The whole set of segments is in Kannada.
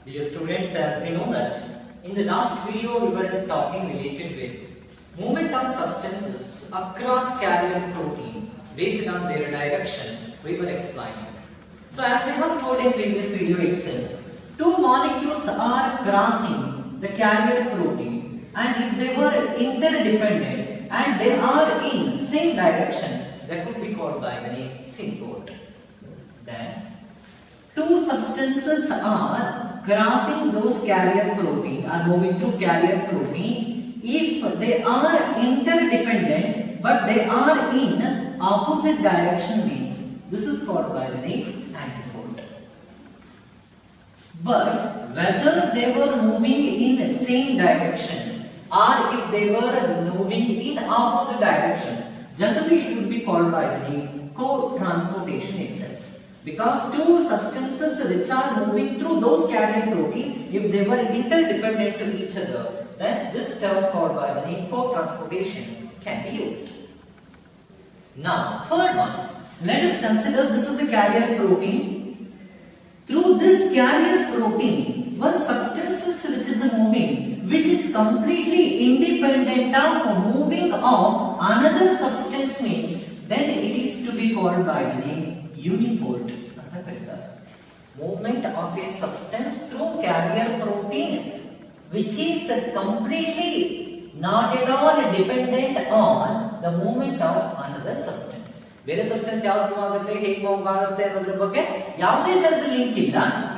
Dear students, as we know that in the last video we were talking related with movement of substances across carrier protein based on their direction. We were explaining. So as we have told in previous video itself, two molecules are crossing the carrier protein, and if they were interdependent and they are in same direction, that would be called by the name symport. Then two substances are crossing those carrier protein, are moving through carrier protein if they are interdependent but they are in opposite direction, means this is called by the name antipode. But whether they were moving in same direction or if they were moving in opposite direction, generally it would be called by the name co-transportation itself. Because two substances which are moving through those carrier protein, if they were interdependent to each other, then this term called by the name co-transportation can be used. Now, third one, let us consider this is a carrier protein. Through this carrier protein, one substance which is moving, which is completely independent of moving of another substance, means then it is to be called by the name uniport. Movement of a substance through carrier protein which is completely not at all dependent on the movement of another substance. ಬೇರೆ ಸಬ್ಸ್ಟೆನ್ಸ್ ಯಾವುದು ಮೂವ್ ಆಗುತ್ತೆ, ಹೇಗೆ ಮೂವ್ ಆಗುತ್ತೆ ಅನ್ನೋದ್ರ ಬಗ್ಗೆ ಯಾವುದೇ ತರದ ಲಿಂಕ್ ಇಲ್ಲ,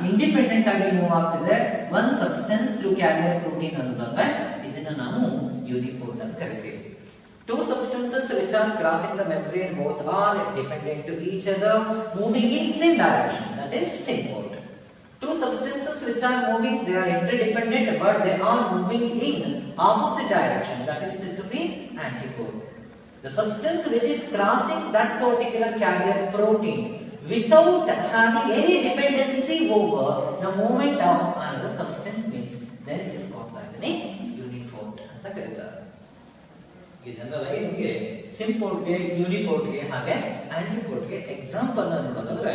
ಇಂಡಿಪೆಂಡೆಂಟ್ ಆಗಿ ಮೂವ್ ಆಗ್ತಿದೆ one substance through carrier protein ಅನ್ನೋದಾದ್ರೆ ಇದನ್ನ ನಾವು ಯೂನಿಪೋರ್ಟ್ ಅಂತ ಕರಿತೀವಿ. Two substances which are crossing the membrane both are dependent to each other, moving in same direction, that is symport. Two substances which are moving, they are interdependent but they are moving in opposite direction, that is said to be antipode. The substance which is crossing that particular carrier protein without having any dependency over the movement of another substance, means then it is called by the name uniport anta karitare. ಈ ಜನರಲ್ ಆಗಿ ನಿಮಗೆ ಸಿಂಪೋರ್ಟ್ ಗೆ ಯೂನಿಪೋರ್ಟ್ ಗೆ ಹಾಗೆ ಆಂಟಿಪೋರ್ಟ್ ಗೆ ಎಕ್ಸಾಂಪಲ್ ಅನ್ನು ನೋಡೋದಾದ್ರೆ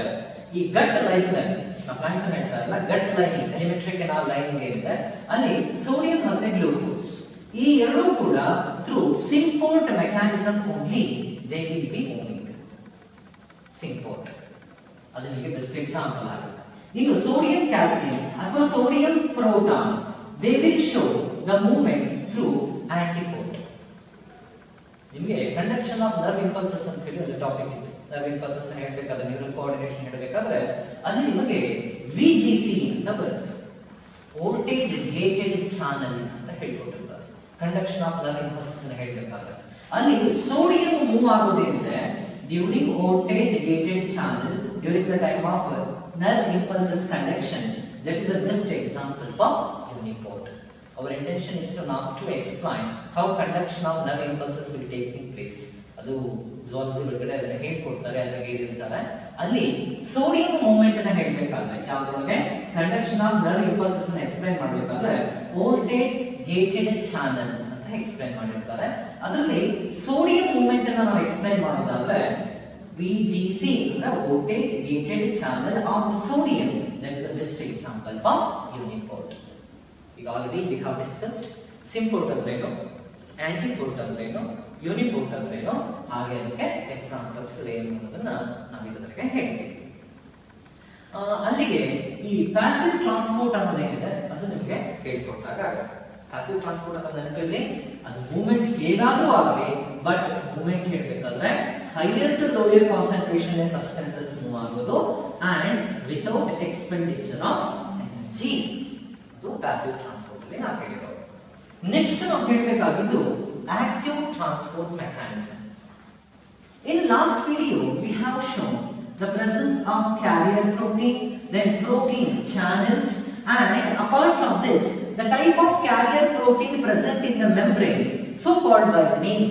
ಈ ಗಟ್ ಲೈನ್ ನಲ್ಲಿ ನಾವು ಪ್ಲಾಂಟ್ಸ್ ಅನ್ನು ಹೇಳ್ತಾ ಇಲ್ಲ, gut line elementary canal line ಇರುತ್ತೆ, ಅಲ್ಲಿ ಸೋಡಿಯಂ ಮತ್ತೆ ಗ್ಲೂಕೋಸ್ ಈ ಎರಡೂ ಕೂಡ through symport mechanism only they will be moving. Symport ಅದು ನಿಮಗೆ ಬೆಸ್ಟ್ ಎಕ್ಸಾಂಪಲ್ ಆಗುತ್ತೆ. ಇನ್ನು ಸೋಡಿಯಂ ಕ್ಯಾಲ್ಸಿಯಂ ಅಥವಾ sodium proton they will show the movement through antiport. ನಿಮಗೆ ಕಂಡಕ್ಷನ್ ಆಫ್ ನರ್ವ್ ಇಂಪಲ್ಸಸ್ ಅಂತ ಹೇಳಿ ಒಂದು ಟಾಪಿಕ್ ಇತ್ತು. ನರ್ವ್ ಇಂಪಲ್ಸಸ್ ಹೇಳಬೇಕಾದ್ರೆ ನ್ಯೂರಲ್ ಕೋಆರ್ಡಿನೇಷನ್ ಹೇಳಬೇಕಾದ್ರೆ ಅಲ್ಲಿ ನಿಮಗೆ ವಿಜಿಸಿ ಅಂತ ಬರುತ್ತೆ, ವೋಲ್ಟೇಜ್ ಗೇಟೆಡ್ ಚಾನಲ್ ಅಂತ ಹೇಳ್ಕೊಟ್ಟಿರ್ತಾರೆ. ಕಂಡಕ್ಷನ್ ಆಫ್ ನರ್ವ್ ಇಂಪಲ್ಸಸ್ ಹೇಳಬೇಕಾದ್ರೆ ಅಲ್ಲಿ ಸೋಡಿಯಂ ಮೂವ್ ಆಗೋದೇನಿದೆ during voltage gated channel during the time of nerve impulses conduction. That is the best example for uniport. Our intention is to now to explain how conduction of nerve impulses will take place. ಅದು ಝುವಾಲಜಿ ಒಳಗಡೆ ಅದನ್ನ ಹೇಳ್ಕೊಡ್ತಾರೆ, ಅದ್ರಾಗ ಹೇಳಿರ್ತಾರೆ. ಅಲ್ಲಿ ಸೋಡಿಯಂ ಮೂವ್ಮೆಂಟ್ ಅನ್ನ ಹೇಳ್ಬೇಕಾದ್ರೆ ಯಾವ್ದ್ರೊಳಗೆ ಕಂಡಕ್ಷನ್ ಆಫ್ ನರ್ವ್ ಇಂಪಲ್ಸಸ್ ಅನ್ನ ಎಕ್ಸ್ಪ್ಲೈನ್ ಮಾಡ್ಬೇಕಾದ್ರೆ ವೋಲ್ಟೇಜ್ ಗೇಟೆಡ್ ಚಾನಲ್ ಅಂತ ಎಕ್ಸ್ಪ್ಲೈನ್ ಮಾಡಿರ್ತಾರೆ. ಅದರಲ್ಲಿ ಸೋಡಿಯಂ ಮೂವ್ಮೆಂಟ್ ಅನ್ನ ನಾವು ಎಕ್ಸ್ಪ್ಲೈನ್ ಮಾಡೋದಾದ್ರೆ VGC ಅಂದ್ರೆ voltage gated channel of sodium. That is the best example for uniport. ಈಗ already we have discussed symport ಅಂದ್ರೇನು, ಆಂಟಿಪೋರ್ಟ್ ಅಂದ್ರೇನು, ಯೂನಿಪೋರ್ಟ್ ಅಂದ್ರೇನು, ಹಾಗೆ ಅದಕ್ಕೆ ಎಕ್ಸಾಂಪಲ್ಸ್ ಏನು ಅನ್ನೋದನ್ನ ನಾವು ಇದಕ್ಕೆ ಹೇಳ್ತೀವಿ. ಅಲ್ಲಿಗೆ ಈ ಪ್ಯಾಸಿವ್ ಟ್ರಾನ್ಸ್ಪೋರ್ಟ್ ಅನ್ನೋದೇನಿದೆ ಅದು ನಿಮಗೆ ಹೇಳ್ಕೊಟ್ಟಾಗ ಆಗುತ್ತೆ. ಪ್ಯಾಸಿವ್ ಟ್ರಾನ್ಸ್ಪೋರ್ಟ್ ಅಂತ ನೆನಪಲ್ಲಿ ಅದು ಮೂವ್ಮೆಂಟ್ ಹೇಗಾದ್ರೂ ಆಗಲಿ, ಬಟ್ ಮೂವ್ಮೆಂಟ್ ಹೇಳ್ಬೇಕಾದ್ರೆ higher to lower concentration substances move ಆಗೋದು and without expenditure of energy. Passive transport ಅಲ್ಲಿ ನಾವು ಹೇಳಿರೋದು. ನೆಕ್ಸ್ಟ್ ನಾವು ಹೇಳಬೇಕಾಗಿದ್ದು active transport mechanism. In last video we have shown the presence of carrier protein, then protein channels, and apart from this the type of carrier protein present in the membrane, so called by the name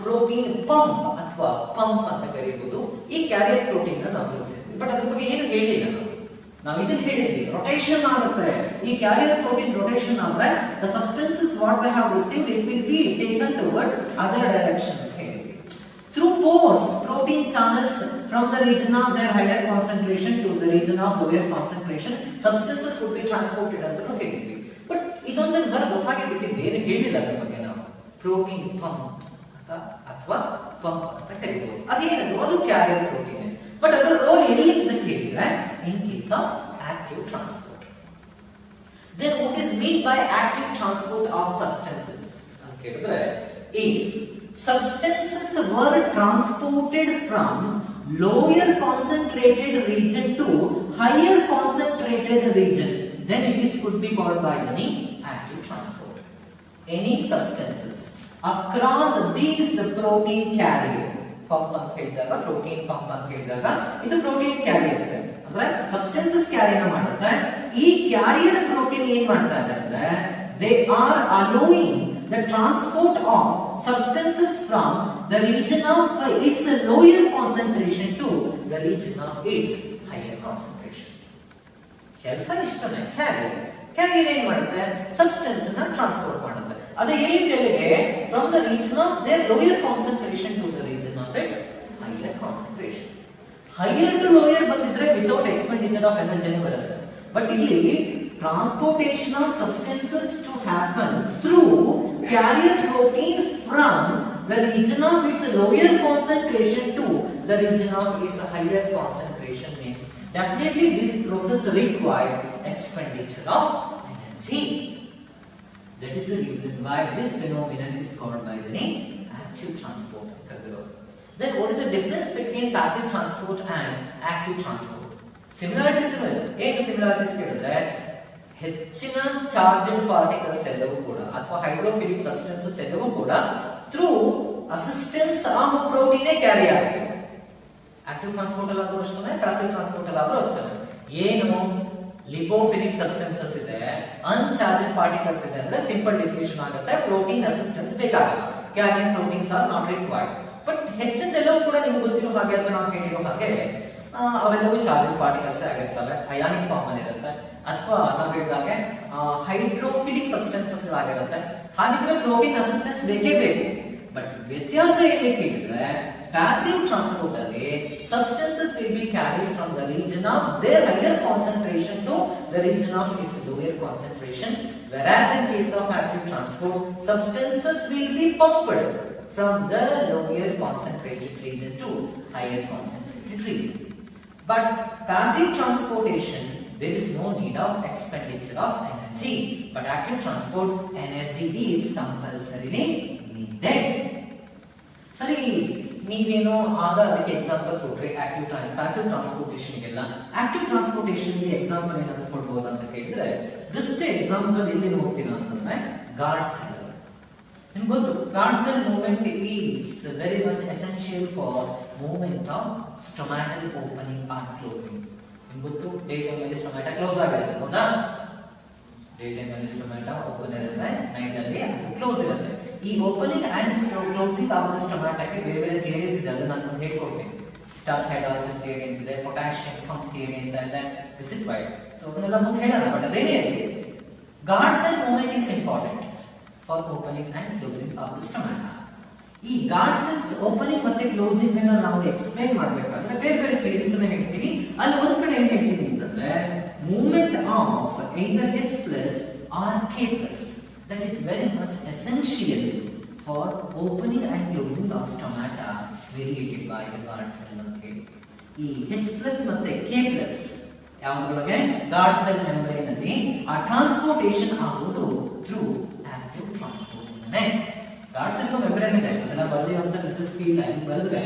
protein pump ಅಥವಾ ಪಂಪ್ ಅಂತ ಕರೆಯಬಹುದು. ಈ ಕ್ಯಾರಿಯರ್ ಪ್ರೋಟೀನ್ ನಾವು ತೋರಿಸಿದ್ವಿ, ಬಟ್ ಅದ್ರ ಬಗ್ಗೆ ಏನು ಹೇಳಿಲ್ಲ. ನಾವು ಇದನ್ನ ಹೇಳಿದ್ವಿ, ರೊಟೇಷನ್ ಆಗುತ್ತೆ. ಈ ಕ್ಯಾರಿಯರ್ ಪ್ರೋಟೀನ್ ರೊಟೇಷನ್ ಆದ್ರೆ the substances what they have received it will be taken towards other direction ಅಂತ ಹೇಳಿದ್ವಿ. Through pores, protein channels from the region of their higher concentration to the region of lower concentration, substances would be transported ಅಂತ ನಾವು ಹೇಳಿದ್ವಿ. ಬಟ್ ಇದೊಂದು ವರ್ಬ್ ಹಾಗೆ ಬಿಟ್ಟು ಬೇರೆ ಹೇಳಿಲ್ಲ ಅದರ ಬಗ್ಗೆ ನಾವು. ಪ್ರೋಟೀನ್ ಪಂಪ್ ಅಥವಾ ಪಂಪ್ ಅಂತ ಕರೀಬಹುದು. ಅದೇನದು? ಅದು ಕ್ಯಾರಿಯರ್ ಪ್ರೋಟೀನ್. ಬಟ್ ಅದರ ರೋಲ್ ಎಲ್ಲಿ ಅಂತ ಕೇಳಿದ್ರೆ in case of active transport. Then what is meant by active transport of substances? ಅಂತ ಕೇಳಿದ್ರೆ, if substances were transported from lower concentrated region to higher concentrated region, then it is could be called by the name active transport. Any substances across these protein carrier, pump ಅಂತ ಹೇಳಿದಾಗ ಪ್ರೋಟೀನ್ ಪಂಪ್ ಅಂತ ಹೇಳಿದಾಗ ಇದು ಪ್ರೋಟೀನ್ ಕ್ಯಾರಿಯರ್ಸ್ ಅಂದ್ರೆ ಸಬ್ಸ್ಟೆನ್ಸಸ್ ಕ್ಯಾರಿನ ಮಾಡುತ್ತೆ. ಈ ಕ್ಯಾರಿಯರ್ ಪ್ರೋಟೀನ್ ಏನ್ ಮಾಡ್ತಾ ಇದೆ ಅಂದ್ರೆ they are allowing the transport of substances from the region of its lower concentration to the region of its higher concentration. ಕೆಲಸ ಇಷ್ಟನೇ ಕ್ಯಾರಿಯರ್ ಏನ್ ಮಾಡುತ್ತೆ? ಸಬ್ಸ್ಟೆನ್ಸ್ ಅನ್ನ ಟ್ರಾನ್ಸ್ಪೋರ್ಟ್ ಮಾಡುತ್ತೆ. ಅದು ಎಲ್ಲಿಂದ ಎಲ್ಲಿಗೆ? from the region of their lower concentration to the region of its higher concentration. higher to lower ಬಂದಿದ್ರೆ without expenditure of energy ಬರುತ್ತೆ. ಬಟ್ ಇಲ್ಲಿ transportation of substances to happen through carrier protein from the region of its lower concentration to the region of its higher concentration means definitely this process require expenditure of energy. That is the reason why this phenomenon is called by the name active transport. Then what is the difference between passive transport and active transport? Similarities ಏನು ಸಿಮಿಲಾರಿಟೀಸ್ ಕೇಳಿದ್ರೆ ಹೆಚ್ಚಿನ ಚಾರ್ಜ್ಡ್ ಪಾರ್ಟಿಕಲ್ಸ್ ಎಲ್ಲವೂ ಕೂಡ ಅಥವಾ ಹೈಡ್ರೋಫಿಲಿಕ್ ಸಬ್ಸ್ಟೆನ್ಸಸ್ ಎಲ್ಲವೂ ಕೂಡ ಥ್ರೂ ಅಸಿಸ್ಟೆನ್ಸ್ ಆಫ್ ಪ್ರೋಟೀನೇ ಕ್ಯಾರಿ ಆಗುತ್ತೆ. ಆಕ್ಟಿವ್ ಟ್ರಾನ್ಸ್ಪೋರ್ಟ್ ಅಲ್ಲಾದ್ರೂ ಅಷ್ಟೇ, ಪ್ಯಾಸಿವ್ ಟ್ರಾನ್ಸ್ಪೋರ್ಟ್ ಅಲ್ಲಾದ್ರೂ ಅಷ್ಟೇ. ಏನು ಲಿಪೋಫಿಲಿಕ್ ಸಬ್ಸ್ಟೆನ್ಸಸ್ ಇದೆ, ಅನ್ಚಾರ್ಜ್ಡ್ ಪಾರ್ಟಿಕಲ್ಸ್ ಇದೆ ಅಂದ್ರೆ ಸಿಂಪಲ್ ಡಿಫ್ಯೂಷನ್ ಆಗುತ್ತೆ, ಪ್ರೋಟೀನ್ ಅಸಿಸ್ಟೆನ್ಸ್ ಬೇಕಾಗಲ್ಲ. Carrier proteins are not required. But ಹೆಚ್ಚಿನದೆಲ್ಲವೂ ಕೂಡ ನಿಮ್ಗೆ ಗೊತ್ತಿರೋ ಹಾಗೆ ಅಥವಾ ನಾವು ಹೇಳಿರೋ ಹಾಗೆ ಅವೆಲ್ಲವೂ ಚಾರ್ಜ್ಡ್ ಪಾರ್ಟಿಕಲ್ಸ್ ಆಗಿರ್ತವೆ, ಅಯಾನಿಕ್ ಫಾರ್ಮ್ ಅಲ್ಲಿ ಇರುತ್ತೆ, ಅಥವಾ ನಾವು ಹೇಳಿದಾಗೆ ಹೈಡ್ರೋಫಿಲಿಕ್ ಸಬ್ಸ್ಟೆನ್ಸಸ್ ಆಗಿರುತ್ತೆ. ಹಾಗಿದ್ರೆ ಪ್ರೋಟೀನ್ ಅಸಿಸ್ಟೆನ್ಸ್ ಬೇಕೇ ಬೇಕು. ಬಟ್ ವ್ಯತ್ಯಾಸ ಎಲ್ಲಿ ಕೇಳಿದ್ರೆ passive transport ಅಲ್ಲಿ substances will be carried from the region of their higher concentration to the region of its lower concentration, whereas in case of active transport substances will be pumped from the lower concentrated region to higher concentrated region. But passive transportation there is no need of expenditure of energy, but active transport energy is compulsorily needed. ಸರಿ, ನೀವೇನೋ ಆಗ ಅದಕ್ಕೆ ಎಕ್ಸಾಂಪಲ್ ಕೊಟ್ರೆ ಆಕ್ಟಿವ್ ಪ್ಯಾಸಿವ್ ಟ್ರಾನ್ಸ್ಪೋರ್ಟೇಷನ್ ಗೆಲ್ಲ ಆಕ್ಟಿವ್ ಟ್ರಾನ್ಸ್ಪೋರ್ಟೇಷನ್ ಗೆ ಎಕ್ಸಾಂಪಲ್ ಏನಾದ್ರು ಕೊಡ್ಬೋದು ಅಂತ ಕೇಳಿದ್ರೆ ಬೆಸ್ಟ್ ಎಕ್ಸಾಂಪಲ್ ಎಲ್ಲಿ ನೋಡ್ತೀರಾ ಅಂತಂದ್ರೆ ಗಾರ್ಡ್ ಸೆಲ್. ನಿಮ್ಗೆ ಗೊತ್ತು guard cell movement is very much essential for movement of stomatal opening and closing. ನಿಮ್ಗೆ ಗೊತ್ತು ಡೇ ಟೈಮ್ ಅಲ್ಲಿ ಸ್ಟೊಮ್ಯಾಟ ಕ್ಲೋಸ್ ಆಗಿರುತ್ತೆ, ಹೌದಾ? ಡೇ ಟೈಮ್ ಅಲ್ಲಿ ಸ್ಟೊಮ್ಯಾಟ ಓಪನ್ ಇರುತ್ತೆ, ನೈಟ್ ಅಲ್ಲಿ ಕ್ಲೋಸ್ ಇರುತ್ತೆ. ಈ opening and closing of the ಸ್ಟೊಮ್ಯಾಟಕ್ಕೆ ಬೇರೆ ಬೇರೆ ಥಿಯರೀಸ್ ಇದೆ, ಅದನ್ನ ನಾನು ಹೇಳ್ಕೊಡ್ತೀನಿ. ಸ್ಟಾರ್ಚ್ ಹೈಡ್ರಾಲಿಸಿಸ್ ಥಿಯರಿ ಅಂತಿದೆ, ಪೊಟ್ಯಾಷಿಯಂ ಪಂಪ್ ಥಿಯರಿ ಅಂತ ಇದೆ, ವಿಸಿಟ್ ವೈಡ್. ಸೊ ಅದನ್ನೆಲ್ಲ ಮುಂದೆ ಹೇಳೋಣ. ಬಟ್ ಅದೇನೇ ಇರಲಿ, guard cell movement is important for opening and closing of the stomata. ಈ ಗಾರ್ಡ್ ಸೆಲ್ಸ್ ಓಪನಿಂಗ್ ಮತ್ತೆ ಕ್ಲೋಸಿಂಗ್ ಅನ್ನ ನಾವು ಎಕ್ಸ್ಪ್ಲೈನ್ ಮಾಡಬೇಕಾದ್ರೆ ಬೇರೆ ಬೇರೆ ಥಿಯರೀಸ್ ಅನ್ನ ಹೇಳ್ತೀನಿ. ಅಲ್ಲಿ ಒಂದ್ ಕಡೆ ಏನ್ ಹೇಳ್ತೀನಿ ಅಂತಂದ್ರೆ movement of either H plus or K plus, that is very much essential for opening and closing of stomata mediated by the guard cell ಅಂತ ಹೇಳಿ. ಈ H plus ಮತ್ತೆ K plus ಯಾವುದರೊಳಗೆ guard cell membrane ಅಲ್ಲಿ ಆ ಟ್ರಾನ್ಸ್ಪೋರ್ಟೇಷನ್ ಆಗೋದು through active transport. guard cell membrane ಇದೆ, ಅದನ್ನ ಬರೆಯುವಂತ ಮಿಸಸ್ ಪಿ ಲೈನ್ ಬರೆದ್ರೆ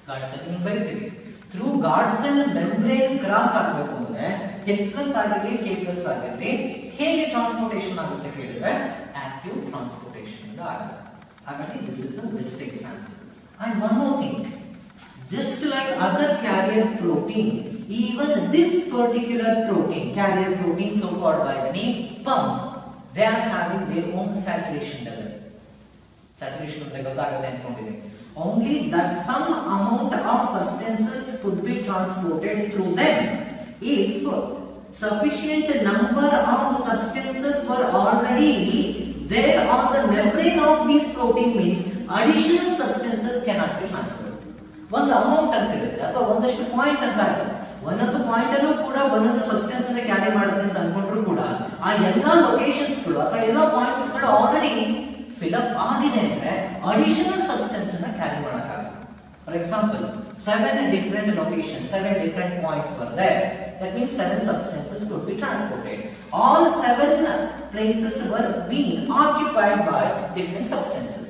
guard cell ಹಿಂಗ್ ಬರೀತೀವಿ. ಥ್ರೂ guard cell membrane ಕ್ರಾಸ್ ಆಗಬೇಕು ಅಂದ್ರೆ H plus ಆಗಿರಲಿ K plus ಆಗಿರಲಿ ಹೇಗೆ ಟ್ರಾನ್ಸ್ಪೋರ್ಟೇಷನ್ ಆಗುತ್ತೆ ಕೇಳಿದ್ರೆ ಆಕ್ಟಿವ್ ಟ್ರಾನ್ಸ್ಪೋರ್ಟೇಷನ್ ಇಂದ ಆಗುತ್ತೆ. ಹಾಗಾಗಿ this is the best example. And one more thing, just like other carrier protein, even this particular protein, carrier protein so called by the name pump, they are having their own saturation level. Saturation ಅಂದ್ರೆ ಗೊತ್ತಾಗುತ್ತೆ ಅನ್ಕೊಂಡಿದ್ದೀನಿ. Only that some amount of substances could be transported through them if sufficient number of substances were already there on the membrane of these protein, means additional substances cannot be transferred. ಒಂದು ಅಮೌಂಟ್ ಅಂತ ಇರುತ್ತೆ ಅಥವಾ ಒಂದಷ್ಟು ಪಾಯಿಂಟ್ ಅಂತ ಇರುತ್ತೆ, ಒಂದೊಂದು ಪಾಯಿಂಟ್ ಅಲ್ಲೂ ಕೂಡ ಒಂದೊಂದು ಸಬ್ಸ್ಟೆನ್ಸ್ ಅನ್ನ ಕ್ಯಾರಿ ಮಾಡುತ್ತೆ ಅಂತ ಅನ್ಕೊಂಡ್ರು ಕೂಡ ಆ ಎಲ್ಲಾ ಲೊಕೇಶನ್ಸ್ ಗಳು ಅಥವಾ ಎಲ್ಲಾ ಪಾಯಿಂಟ್ಸ್ ಗಳು ಆಲ್ರೆಡಿ ಫಿಲ್ ಅಪ್ ಆಗಿದೆ ಅಂದ್ರೆ ಅಡಿಷನಲ್ ಸಬ್ಸ್ಟೆನ್ಸ್ ಅನ್ನ ಕ್ಯಾರಿ ಮಾಡಕ್ಕಾಗಲ್ಲ. For example 7 different locations, 7 different points were there. That means 7 substances could be transported. All 7 places were being occupied by different substances.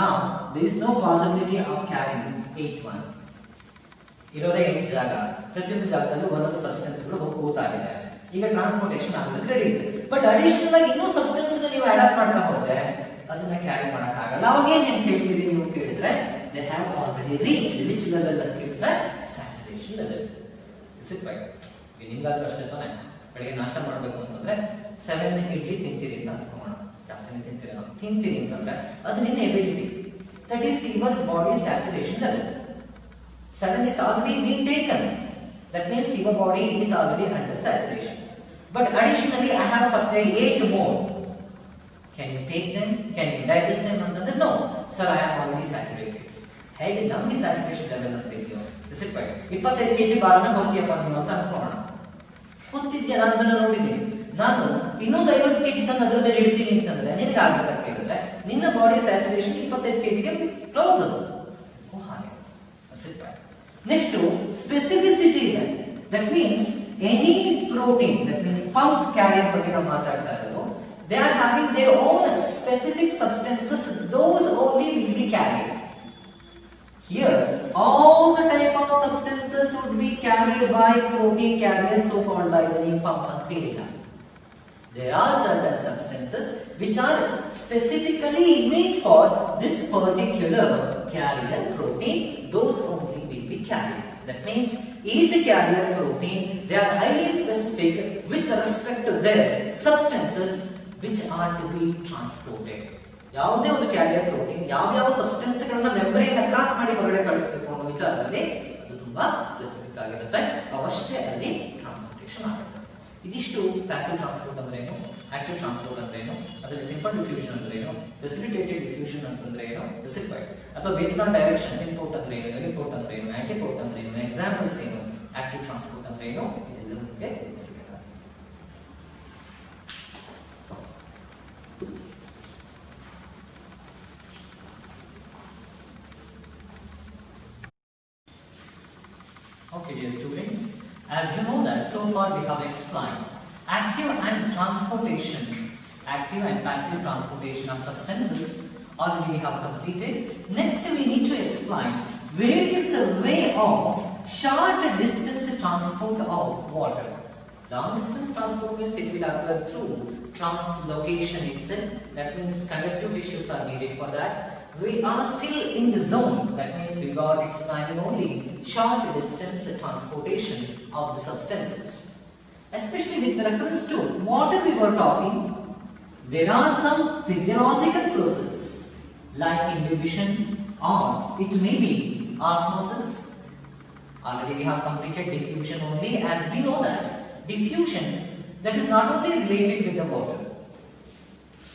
Now there is no possibility of carrying 8th one. ಇರೋದೇ 8 ಜಾಗ, ಪ್ರತಿಯೊಂದು ಜಾಗದಲ್ಲೂ ಒಂದೊಂದು ಸಬ್ಸ್ಟೆನ್ಸ್ ಗಳು ಹೋಗ್ತಾ ಇದೆ. ಈಗ ಟ್ರಾನ್ಸ್ಪೋರ್ಟೇಷನ್ ಆಗೋದಕ್ಕೆ ರೆಡಿ ಇದೆ. ಬಟ್ ಅಡಿಷನಲ್ ಆಗಿ ಇನ್ನೂ ಸಬ್ಸ್ಟೆನ್ಸ್ ನೀವು ಅಡಾಪ್ಟ್ ಮಾಡ್ತಾ ಹೋದ್ರೆ ಅದನ್ನ ಕ್ಯಾರಿ ಮಾಡಕ್ ಆಗಲ್ಲ. ಅವಾಗ ಏನ್ ಹೇಳ್ತೀರಿ ನೀವು ಕೇಳಿದ್ರೆ, they have already reached which level ಅಂತ ಕೇಳಿದ್ರೆ saturation level. Is it right? ನಿಮ್ಗಾದ್ರೂ ಅಷ್ಟೇ ತಾನೆ, ಬೆಳಗ್ಗೆ ನಾಷ್ಟ ಮಾಡಬೇಕು ಅಂತಂದ್ರೆ 7 ಇಡ್ಲಿ ತಿಂತೀರಿ ಅಂತ ಅನ್ಕೋಣ, ಜಾಸ್ತಿನೇ ತಿಂತೀರಿ ಅಂತಂದ್ರೆ ಅದು ನಿನ್ನ ability, that is your body saturation level. 7 is already been taken, that means your body is already under saturation. But additionally I have supplied 8 more. Can you take them? Can you digest them? ಅಂತಂದ್ರೆ no sir, I am already saturated. ಹೇಗೆ ನಮಗೆ ಸ್ಯಾಚುರೇಷನ್ ಲೆವೆಲ್ ಅಂತ ಇದೆಯೋ, 25 kg ಭಾರನ ಹೊರ್ತೀಯಪ್ಪ ನೀನು ಅಂತ ಅನ್ಕೋಣ. ಹೊತ್ತಿದ್ಯಾ, ನಾನು ಅದನ್ನ ನೋಡಿದ್ದೀನಿ. ನಾನು ಇನ್ನೊಂದು 50 kg ತಂದು ಅದ್ರ ಮೇಲೆ ಇಡ್ತೀನಿ ಅಂತಂದ್ರೆ ನಿನಗೆ ಆಗುತ್ತೆ ಕೇಳಿದ್ರೆ ನಿನ್ನ ಬಾಡಿ ಸ್ಯಾಚುರೇಷನ್ 25 kg ಗೆ ಕ್ಲೋಸ್ ಅದು. ಹಾಗೆ ನೆಕ್ಸ್ಟ್ ಸ್ಪೆಸಿಫಿಸಿಟಿ ಇದೆ. That means any protein, that means pump carrier ಬಗ್ಗೆ ನಾವು ಮಾತಾಡ್ತಾ ಇರೋದು, they are having their own specific substances, those only will be carried. Here all the type of substances would be carried by protein carriers, so called by the name pump and ಹೇಳಿಲ್ಲ. There are certain substances which are specifically made for this particular carrier protein, those only will be carried. That means each carrier protein, they are highly specific with respect to their substances which are to be transported. ಯಾವುದೇ ಒಂದು ಕ್ಯಾರಿಯರ್ ಪ್ರೋಟೀನ್ ಯಾವ ಸಬ್ಸ್ಟೆನ್ಸ್ ಗಳನ್ನ ಮೆಂಬ್ರೇನ್ ಕ್ರಾಸ್ ಮಾಡಿ ಹೊರಗಡೆ ಕಳಿಸಬೇಕು ಅನ್ನೋ ವಿಚಾರದಲ್ಲಿ ಅದು ತುಂಬಾ ಸ್ಪೆಸಿಫಿಕ್ ಆಗಿರುತ್ತೆ, ಅವಷ್ಟೇ ಅಲ್ಲಿ ಟ್ರಾನ್ಸ್ಪೋರ್ಟೇಷನ್ ಆಗುತ್ತೆ. ಇದಿಷ್ಟು ಪ್ಯಾಸಿವ್ ಟ್ರಾನ್ಸ್ಪೋರ್ಟ್ ಅಂದ್ರೆ ಏನು, ಆಕ್ಟಿವ್ ಟ್ರಾನ್ಸ್ಪೋರ್ಟ್ ಅಂದ್ರೆ ಏನು, ಅದರಲ್ಲಿ ಸಿಂಪಲ್ ಡಿಫ್ಯೂಷನ್ ಅಂದ್ರೆ ಏನು, ಫೆಸಿಲಿಟೇಟೆಡ್ ಡಿಫ್ಯೂಷನ್ ಅಂತಂದ್ರೆ ಏನು, ರೆಸಿಪ್ರೈಡ್ ಅಥವಾ ಬೇಸ್ಡ್ ಆನ್ ಡೈರೆಕ್ಷನ್ಸ್, ಇನ್ಪೋರ್ಟ್ ಅಂದ್ರೆ ಏನು, ಎಲಿಪೋರ್ಟ್ ಅಂದ್ರೆ ಏನು, ಆಂಟಿಪೋರ್ಟ್ ಅಂದ್ರೆ ಏನು, ಎಕ್ಸಾಂಪಲ್ಸ್ ಏನು, ಆಕ್ಟಿವ್ ಟ್ರಾನ್ಸ್ಪೋರ್ಟ್ ಅಂದ್ರೆ ಏನು, ಇದೆಲ್ಲ ನಮಗೆ Okay, dear students, as you know that so far we have explained active and transportation, active and passive transportation of substances already we have completed. Next we need to explain various way of short distance transport of water. Long distance transport means it will occur through translocation itself, that means conductive tissues are needed for that. We are still in the zone, that means we got explaining only short distance transportation of the substances. Especially with reference to water we were talking, there are some physiological processes like imbibition or it may be osmosis. Already we have completed diffusion only, as we know that diffusion, that is not only related with the water.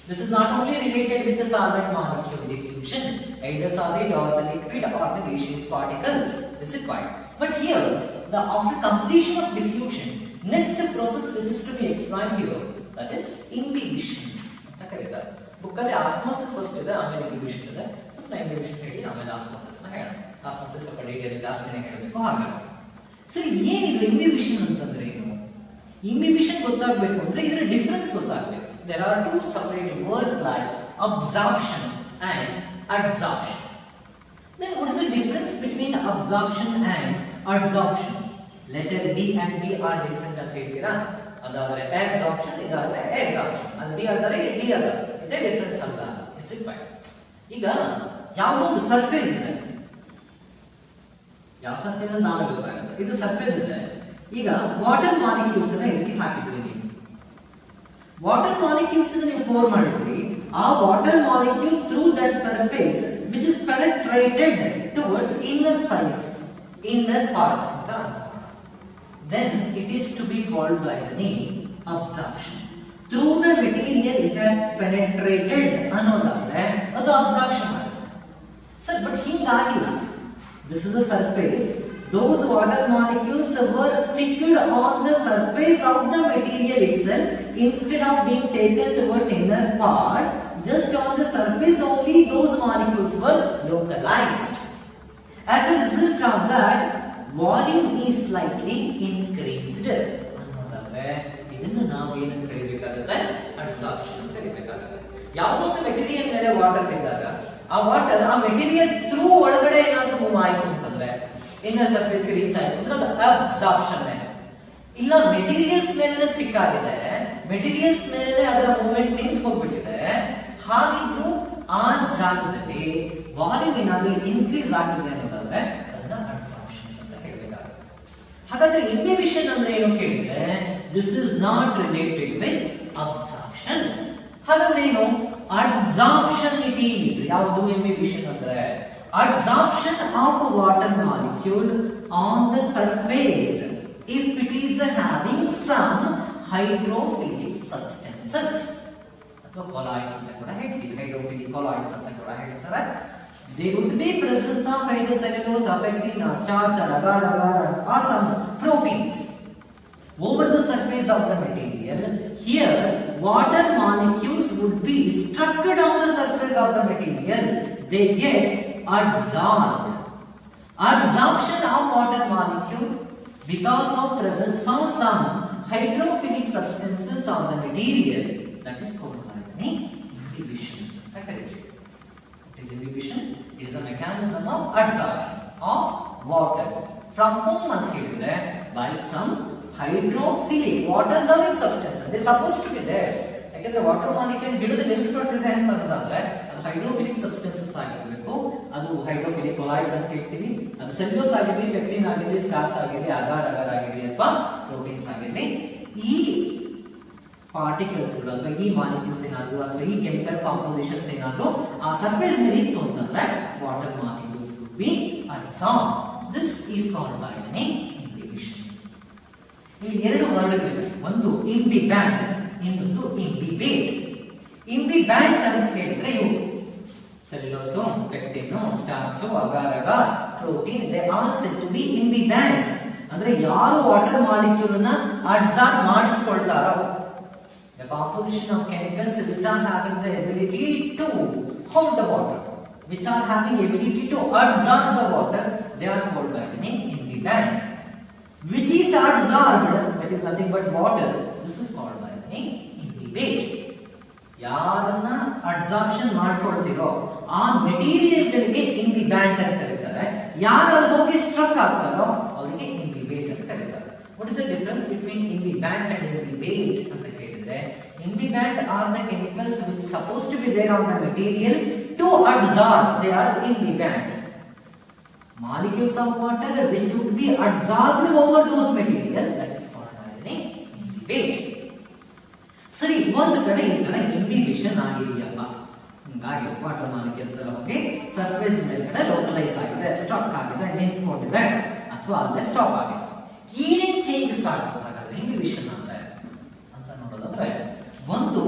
This is not only related with the solvent molecule diffusion, either solid or the liquid or the gaseous particles. This is quite. But here, after completion of diffusion, next process which is to be explained here, that is imbibition. Book ಅಲ್ಲಿ osmosis first ಇದೆ, ಆಮೇಲೆ imbibition ಇದೆ. First imbibition ಹೇಳಿ, ಆಮೇಲೆ osmosis ನ ಹೇಳೋಣ. Osmosis ಸ್ವಲ್ಪ ಡೀಟೇಲ್ ಜಾಸ್ತಿನೇ ಹೇಳಬೇಕು ಹಾಗೆ. ಸರಿ, ಏನಿದು imbibition ಅಂತಂದ್ರೆ ಏನು? Imbibition ಗೊತ್ತಾಗಬೇಕು ಅಂದ್ರೆ ಇದರ ಡಿಫರೆನ್ಸ್ ಗೊತ್ತಾಗಬೇಕು. There are two separate words like absorption and adsorption. Then what is the difference between absorption and adsorption? Letter D and B are different ಅಂತ ಹೇಳ್ತೀರಾ? ಅದಾದ್ರೆ absorption, ಇದಾದ್ರೆ adsorption. ಅದು B ಆದರೆ D ಅದ. ಇದೇ ಡಿಫರೆನ್ಸ್ ಅಲ್ಲ. Is it right? ಈಗ ಯಾವುದೊಂದು ಸರ್ಫೇಸ್ ಇದೆ, ಯಾವ ಸರ್ಫೇಸ್ ಅಂತ ನಾವೇ ಗೊತ್ತಾಗುತ್ತೆ. ಇದು ಸರ್ಫೇಸ್ ಇದೆ. ಈಗ ವಾಟರ್ ಮಾಲಿಕ್ಯೂಲ್ಸ್ ಅನ್ನ ಇದಕ್ಕೆ ಹಾಕಿದ್ರಿ ನೀವು. ವಾಟರ್ ಮಾಲಿಕ್ಯೂಲ್ಸ್ ಅನ್ನು ನೀವು ಪೋರ್ ಮಾಡಿದ್ರಿ, ಆ water molecule through that surface which is penetrated towards inner side, inner part ಅಂತ, then it is to be called by the name absorption. Through the material it has penetrated ಅನ್ನೋದಾದ್ರೆ ಅದು absorption ಆಗುತ್ತೆ. Sir, but hingagiಲ್ಲ. This is the surface. Those water molecules were sticked on the surface of the material itself instead of being taken towards inner part. Just on the surface only those molecules were localized. As a result of that, volume is slightly increased. ಅನ್ನೋದಾದ್ರೆ ಇದನ್ನು ನಾವು ಏನಂತ ಕರಿಬೇಕಾಗುತ್ತೆ? ಅಬ್ಸಾರ್ಪ್ಷನ್ ಅಂತ ಕರಿಬೇಕಾಗುತ್ತೆ. ಯಾವುದೋ ಒಂದು ಮೆಟೀರಿಯಲ್ ಮೇಲೆ ವಾಟರ್ ಬಿದ್ದಾಗ ಆ ವಾಟರ್ ಆ ಮೆಟೀರಿಯಲ್ ಥ್ರೂ ಒಳಗಡೆ ಏನಾದರೂ ಮೂವ್ ಆಯ್ತು ಅಂತಂದ್ರೆ ಇನ್ನರ್ ಸರ್ಫೇಸ್ ಗೆ ರೀಚ್ ಆಯ್ತು ಅಂದ್ರೆ ಅದು ಅಬ್ಸಾರ್ಪ್ಷನ್. ಇಲ್ಲ ಮೆಟೀರಿಯಲ್ಸ್ ಮೇಲೆ ಸ್ಟಿಕ್ ಆಗಿದೆ, ಮೆಟೀರಿಯಲ್ಸ್ ಮೇಲೆ ಅದರ ಮೂವ್ಮೆಂಟ್ ನಿಂತು ಹೋಗ್ಬಿಟ್ಟಿದೆ, ಹಾಗಿದ್ದು ಆ ಜಾಗದಲ್ಲಿ ವಾಲ್ಯೂಮ್ ಏನಾದರೂ ಇನ್ಕ್ರೀಸ್ ಆಗಿದೆ ಅನ್ನೋದಾದ್ರೆ ಅದನ್ನ ಅಬ್ಸಾರ್ಪ್ಷನ್ ಅಂತ ಹೇಳಬೇಕಾಗುತ್ತೆ. ಹಾಗಾದ್ರೆ ಇನ್ಹಿಬಿಷನ್ ಅಂದ್ರೆ ಏನು ಕೇಳಿದ್ರೆ this is not related with absorption. ಹಾಗಾದ್ರೆ ಏನು ಅಬ್ಸಾರ್ಪ್ಷನ್ ಇಟ್ ಈಸ್. ಯಾವುದು ಇನ್ಹಿಬಿಷನ್ ಅಂದ್ರೆ absorption of water molecule on the surface if it is having some hydrophilic substances ಅಥವಾ colloids ಅಂತ ಕೂಡ ಹೇಳ್ತೀವಿ. hydrophilic colloids ಅಂತ ಕೂಡ ಹೇಳ್ತಾರೆ. There would be presence of either cellulose, pectin, starch, agar or some proteins over the surface of the material. Here water molecules would be stuck on the surface of the material. They get absorbed. Absorption of water molecule because of presence of some hydrophilic substances on the material, that is called inhibition. What is inhibition? It is a mechanism of absorption of water from whom by some hydrophilic water loving substances. They are supposed to be there. ಯಾಕಂದ್ರೆ ವಾಟರ್ ಮಾಲಿಕ್ಯೂಲ್ ಗಿಡದ ನಿಲ್ಲಿಸ್ಕೊಳ್ತಿದೆ ಅಂತ ಅನ್ನೋದಾದ್ರೆ ಅದು ಹೈಡ್ರೋಫಿಲಿಕ್ ಸಬ್ಸ್ಟೆನ್ಸಸ್ ಆಗಿರಬೇಕು. ಅದು ಹೈಡ್ರೋಫಿಲಿಕ್ ಕೊಲಾಯ್ಡ್ಸ್ ಅಂತ ಹೇಳ್ತೀವಿ. ಅದು ಸೆಲ್ಯುಲೋಸ್ ಆಗಿರಲಿ, ಪೆಕ್ಟಿನ್ ಆಗಿರಲಿ, ಸ್ಟಾರ್ಚ್ ಆಗಿರಲಿ, ಅಗಾರ್ ಆಗಿರಲಿ ಅಥವಾ ಪ್ರೋಟೀನ್ಸ್ ಆಗಿರಲಿ, ಈ ಪಾರ್ಟಿಕಲ್ಸ್ ಗಳು ಅಥವಾ ಈ ಮಾಲಿಕ್ಯೂಲ್ಸ್ ಏನಾದ್ರು ಅಥವಾ ಈ ಕೆಮಿಕಲ್ ಕಾಂಪೋಸಿಷನ್ಸ್ ಏನಾದ್ರು ಆ ಸರ್ಫೇಸ್ ಮೇಲೆ ಇತ್ತು ಅಂತಂದ್ರೆ water molecules would be absorb. This is called by the name inhibition. ಇಲ್ಲಿ ಎರಡು ವರ್ಡ್ಗಳಿವೆ, ಒಂದು ಇಂಬಿಬ್ಯಾಂಟ್, ಇನ್ನೊಂದು ಇಂಬಿಬೇಟ್. ಇಂಬಿಬ್ಯಾಂಟ್ ಅಂತ ಹೇಳಿದ್ರೆ ಇವು cellulose, pectin, starch, agar agar, protein, they are said to be imbibant. ಅಂದ್ರೆ ಯಾರು ವಾಟರ್ ಮಾಲಿಕ್ಯೂಲ್ ಅನ್ನ ಅಬ್ಸಾರ್ಬ್ ಮಾಡಿಸ್ಕೊಳ್ತಾರೋ, the composition of chemicals which are having the ability to hold the water, which are having ability to absorb the water, they are called by the name imbibitant. Which is absorbed, that is nothing but water, this is called by the name imbibate. ಯಾರನ್ನ ಅಬ್ಸಾರ್ಪ್ಷನ್ ಮಾಡ್ಕೊಳ್ತಿರೋ ಆ ಮೆಟೀರಿಯಲ್ ಗಳಿಗೆ ಇಂಬಿಬ್ಯಾಂಟ್ ಅಂತ ಕರೀತಾರೆ. ಯಾರು ಅಲ್ಲಿ ಹೋಗಿ ಸ್ಟ್ರಕ್ ಆಗ್ತಾರೋ ಅವರಿಗೆ ಇಂಬಿಬೇಟ್ ಅಂತ ಕರೀತಾರೆ. What is the difference between imbibant and imbibate ಅಂತ ಕೇಳಿದ್ರೆ, imbibant are the chemicals which supposed to be there on the material to absorb, they are imbibitant. Molecules of water which would be absorbed over those material, that is called by the name imbibate. ಸರಿ, ಒಂದು ಕಡೆ ಈ ತರ ಇಂಬಿಬಿಷನ್ ಆಗಿದೆಯಲ್ಲ, ಹಿಂಗಾಗಿ ವಾಟರ್ ಮಾಲಿಕ್ಯೂಲ್ಸ್ ಎಲ್ಲ ಹೋಗಿ ಸರ್ಫೇಸ್ ಮೇಲ್ಗಡೆ ಲೋಕಲೈಸ್ ಆಗಿದೆ, ಸ್ಟಾಕ್ ಆಗಿದೆ, ನಿಂತ್ಕೊಂಡಿದೆ ಅಥವಾ ಅಲ್ಲೇ ಸ್ಟಾಪ್ ಆಗಿದೆ. ಏನೇನ್ ಚೇಂಜಸ್ ಆಗುತ್ತೆ ಹಾಗಾದ್ರೆ ಇಂಬಿಬಿಷನ್ ಅಂದ್ರೆ ಅಂತ ನೋಡೋದಾದ್ರೆ, ಒಂದು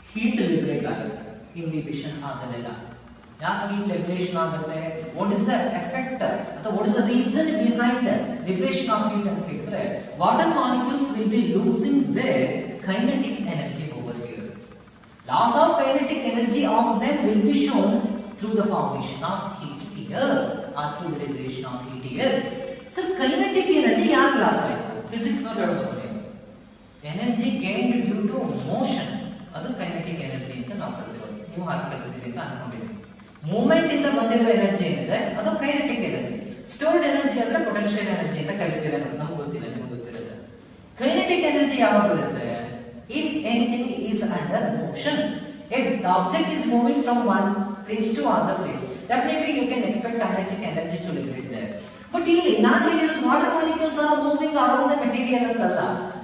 ಹೀಟ್ ಲಿಬರೇಟ್ ಆಗುತ್ತೆ ಇಂಬಿಬಿಷನ್ ಆದಲೆಲ್ಲ. ಯಾಕೆ ಹೀಟ್ ಲಿಬರೇಷನ್ ಆಗುತ್ತೆ? ವಾಟ್ ಇಸ್ ದ ಎಫೆಕ್ಟ್ ಅಥವಾ what is the reason behind liberation of heat ಅಂತ ಕೇಳಿದ್ರೆ, water molecules will be losing their kinetic energy over here. Loss of kinetic energy of them will be shown through the formation of heat here or through the liberation of heat here. Sir, kinetic energy ಯಾಕೆ ಲಾಸ್ ಆಯಿತು? ಫಿಸಿಕ್ಸ್ ನವರು ಹೇಳ್ಬೋದು, energy gained due to motion, ಅದು ಕೈನೆಟಿಕ್ ಎನರ್ಜಿ ಅಂತ ನಾವು ಕಲ್ತಿರೋದು. ನೀವು ಹಾಗೆ ಕಲ್ತಿದ್ದೀರಿ ಅಂತ ಅನ್ಕೊಂಡಿದ್ದೀವಿ. ಮೂವ್ಮೆಂಟ್ ಇಂದ ಬಂದಿರೋ ಎನರ್ಜಿ ಏನಿದೆ ಅದು ಕೈನೆಟಿಕ್ ಎನರ್ಜಿ. ಸ್ಟೋರ್ಡ್ ಎನರ್ಜಿ ಅಂದ್ರೆ ಪೊಟೆನ್ಷಿಯಲ್ ಎನರ್ಜಿ ಅಂತ ಕರಿತೀರಾ, ನಮ್ಗೆ ಗೊತ್ತಿಲ್ಲ, ನಿಮ್ಗೆ ಗೊತ್ತಿರುತ್ತೆ. ಕೈನೆಟಿಕ್ ಎನರ್ಜಿ ಯಾವಾಗ ಬರುತ್ತೆ? If anything is under motion, if the object is moving from one place to other place, definitely you can expect kinetic energy to liberate there. But ಇಲ್ಲಿ ನಾನು ಹೇಳಿರೋದು water molecules are moving around the material ಅಂತಲ್ಲ.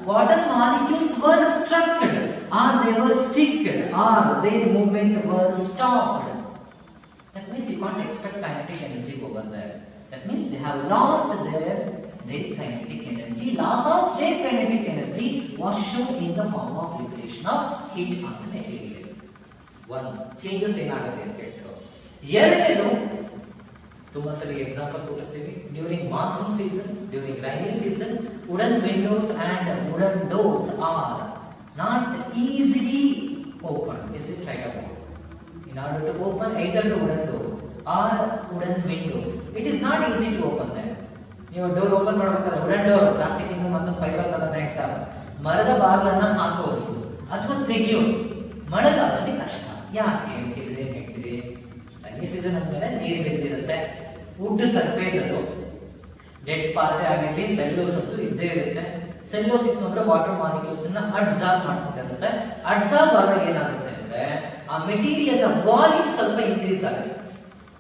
Water molecules were struck or they were sticked or their movement were stopped. That means you can't expect kinetic energy over there. That means they have lost their kinetic energy. Loss of their kinetic energy was shown in the form of liberation of heat on the material. ಒಂದು ಚೇಂಜಸ್ ಏನಾಗುತ್ತೆ ಅಂತ ಹೇಳ್ತಿರೋ. ಎರಡನೇದು ತುಂಬಾ ಸರಿ ಎಕ್ಸಾಂಪಲ್ ಕೊಟ್ಟಿರ್ತೀವಿ. During monsoon season, during rainy season, wooden Windows and wooden doors R not easily open. Is it write about? In order to open either the wooden door or wooden windows, it is not easy to open them. ನೀವು ಡೋರ್ ಓಪನ್ ಮಾಡಬೇಕಾದ್ರೆ ವುಡನ್ ಡೋರ್ ಪ್ಲಾಸ್ಟಿಕ್ ಇಂದ ಮತ್ತು ಫೈಬರ್ ಗಳನ್ನ ಇಡ್ತಾರೆ, ಮರದ ಬಾಗಿಲನ್ನ ಹಾಕೋದು ಅಥವಾ ತೆಗೆಯೋದು ಮಳೆಗಾಲದಲ್ಲಿ ಕಷ್ಟ. ಯಾಕೆ ಅಂತ ಹೇಳಿದ್ರೆ ಏನ್ ಹೇಳ್ತೀರಿ, ರೈನಿ ಸೀಸನ್ ಅಂದ್ಮೇಲೆ ನೀರು ಬಿದ್ದಿರುತ್ತೆ, ವುಡ್ ಸರ್ಫೇಸ್ ಅದು ಡೆಡ್ ಪಾರ್ಟ್ ಆಗಿರ್ಲಿ ಸೆಲ್ಯೂಲೋಸ್ ಅಂತೂ ಇದ್ದೇ ಇರುತ್ತೆ. ಸೆಲ್ಯೂಲೋಸ್ ಇತ್ತು ಅಂದ್ರೆ ವಾಟರ್ ಮಾಲಿಕ್ಯೂಲ್ಸ್ ಅನ್ನ ಅಡ್ಸಾರ್ಬ್ ಮಾಡ್ಕೊಂಡಿರುತ್ತೆ. ಅಡ್ಸಾರ್ಬ್ ಆದಾಗ ಏನಾಗುತ್ತೆ ಅಂದ್ರೆ ಆ ಮೆಟೀರಿಯಲ್ ವಾಲ್ಯೂಮ್ ಸ್ವಲ್ಪ ಇನ್ಕ್ರೀಸ್ ಆಗುತ್ತೆ.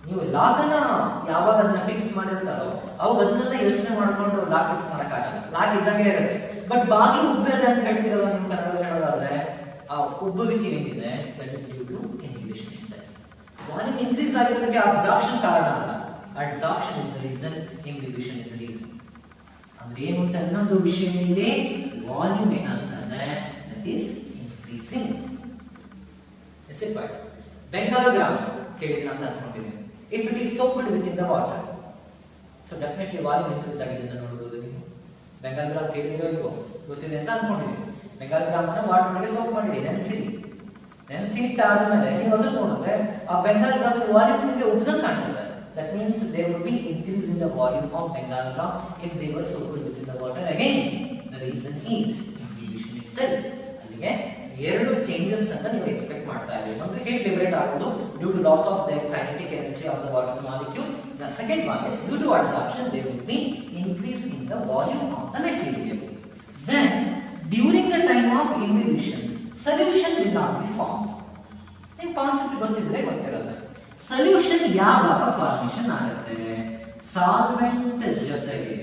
ನೀವು ಲಾಕ್ ಅನ್ನ ಯಾವಾಗ ಅದನ್ನ ಫಿಕ್ಸ್ ಮಾಡಿರ್ತಾರೋ ಅವಾಗ ಅದನ್ನೆಲ್ಲ ಯೋಚನೆ ಮಾಡ್ಕೊಂಡು ಲಾಕ್ ಫಿಕ್ಸ್ ಮಾಡಕ್ಕಾಗಲ್ಲ, ಲಾಕ್ ಇದ್ದಂಗೆ ಇರುತ್ತೆ. ಬಟ್ ಬಾಗಿಲು ಉಬ್ಬದೆ ಅಂತ ಹೇಳ್ತಿರಲ್ಲ ನೀವು ಕನ್ನಡದಲ್ಲಿ ಹೇಳೋದಾದ್ರೆ, ಆ ಉಬ್ಬುವಿಕೆ ಏನಿದೆ that is due to inhibition itself. Volume increase ಆಗಿರೋದಕ್ಕೆ ಅಬ್ಸಾರ್ಪ್ಷನ್ ಕಾರಣ ಅಲ್ಲ, adsorption is the reason, inhibition is the reason. ಅಂದ್ರೆ ಏನು ಅಂತ ಅನ್ನೋದು ವಿಷಯ ಇದೆ, ವಾಲ್ಯೂಮ್ ಏನಂತಂದ್ರೆ ದಟ್ ಈಸ್ ಇನ್ಕ್ರೀಸಿಂಗ್. ಬೆಂಗಾಲೋಗ್ರಾಮ್ ಕೇಳಿದ್ರೆ ಅಂತ ಅನ್ಕೊಂಡಿದ್ದೀನಿ. If it is soaked with in the water, so definitely volume increase ಆಗಿದೆ ಅಂತ ನೋಡಬಹುದು. ನೀವು ಬೆಂಗಾಲೋಗ್ರಾಮ್ ಕೇಳಿದಿರೋ ಇಲ್ವೋ ಗೊತ್ತಿದೆ ಅಂತ ಅನ್ಕೊಂಡಿದ್ದೀನಿ. ಬೆಂಗಾಲೋಗ್ರಾಮ್ ಅನ್ನ ವಾಟರ್ ಒಳಗೆ ಸೋಕ್ ಮಾಡಿಡಿ, ನೆನ್ಸಿಟ್ ಆದ್ಮೇಲೆ ನೀವು ಅದನ್ನ ನೋಡಿದ್ರೆ ಆ ಬೆಂಗಾಲೋಗ್ರಾಮ್ ವಾಲ್ಯೂಮ್ ನಿಮಗೆ ಉದ್ದಂಗೆ ಕಾಣಿಸುತ್ತೆ. That means there would be increase in the volume of Bengalogram if they were soaked within the water. Again, the reason is inhibition itself. ಅಲ್ಲಿಗೆ ಎರಡು ಚೇಂಜಸ್ ಅನ್ನು ನೀವು ಎಕ್ಸ್ಪೆಕ್ಟ್ ಮಾಡ್ತಾ ಇದ್ದೀವಿ. ಒಂದು heat liberate ಆಗೋದು due to loss of the kinetic energy of the water molecule. The second one is due to adsorption there will be increase in the volume of the material. Then during the time of inhibition, solution will not be formed. In concept ಗೊತ್ತಿದ್ರೆ ಗೊತ್ತಿರಲ್ಲ. ಸೊಲ್ಯೂಷನ್ ಯಾವಾಗ ಫಾರ್ಮೇಷನ್ ಆಗುತ್ತೆ? ಸಾಲ್ವೆಂಟ್ ಜೊತೆಗೆ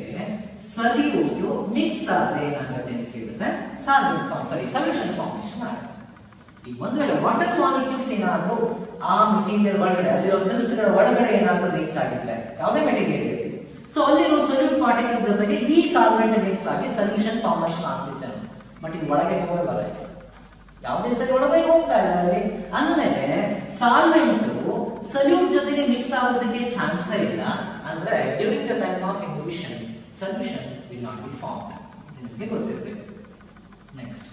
ಸಲ್ಯೂಟ್ ಮಿಕ್ಸ್ ಆದ್ರೆ ಏನಾಗುತ್ತೆ ಅಂತ ಹೇಳಿದ್ರೆ ಸೊಲ್ಯೂಷನ್ ಫಾರ್ಮೇಷನ್ ಆಗುತ್ತೆ. ಈಗ ಒಂದು ವೇಳೆ ವಾಟರ್ ಮಾಲಿಕ್ಯೂಲ್ಸ್ ಏನಾದ್ರೂ ಆ ಮೆಟೀರಿಯಲ್ ಒಳಗಡೆ ಅಲ್ಲಿರೋ ಸೆಲ್ಸ್ ಗಳ ಒಳಗಡೆ ಏನಾದ್ರೂ ರೀಚ್ ಆಗಿದ್ರೆ ಯಾವುದೇ ಮೆಟೀರಿಯಲ್ ಇರಲಿ, ಸೊ ಅಲ್ಲಿರೋ ಸೊಲ್ಯೂಟ್ ಪಾರ್ಟಿಕಲ್ ಜೊತೆಗೆ ಈ ಸಾಲ್ವೆಂಟ್ ಮಿಕ್ಸ್ ಆಗಿ ಸೊಲ್ಯೂಷನ್ ಫಾರ್ಮೇಷನ್ ಆಗ್ತಿತ್ತು. ಬಟ್ ಇದು ಒಳಗೆ ಹೋಗಲ್ಲ, ಯಾವುದೇ ಸರಿ ಒಳಗೆ ಹೋಗ್ತಾ ಇಲ್ಲ ಅಲ್ಲಿ ಅಂದಮೇಲೆ ಸಾಲ್ವೆಂಟ್ ಸಲ್ಯೂಟ್ ಜೊತೆಗೆ ಮಿಕ್ಸ್ ಆಗೋದಕ್ಕೆ ಚಾನ್ಸ್ ಇಲ್ಲ. ಅಂದ್ರೆ during the time of inhibition solution will not be formed. ಇದು ನಿಮಗೆ ಗೊತ್ತಿರಬೇಕು. ನೆಕ್ಸ್ಟ್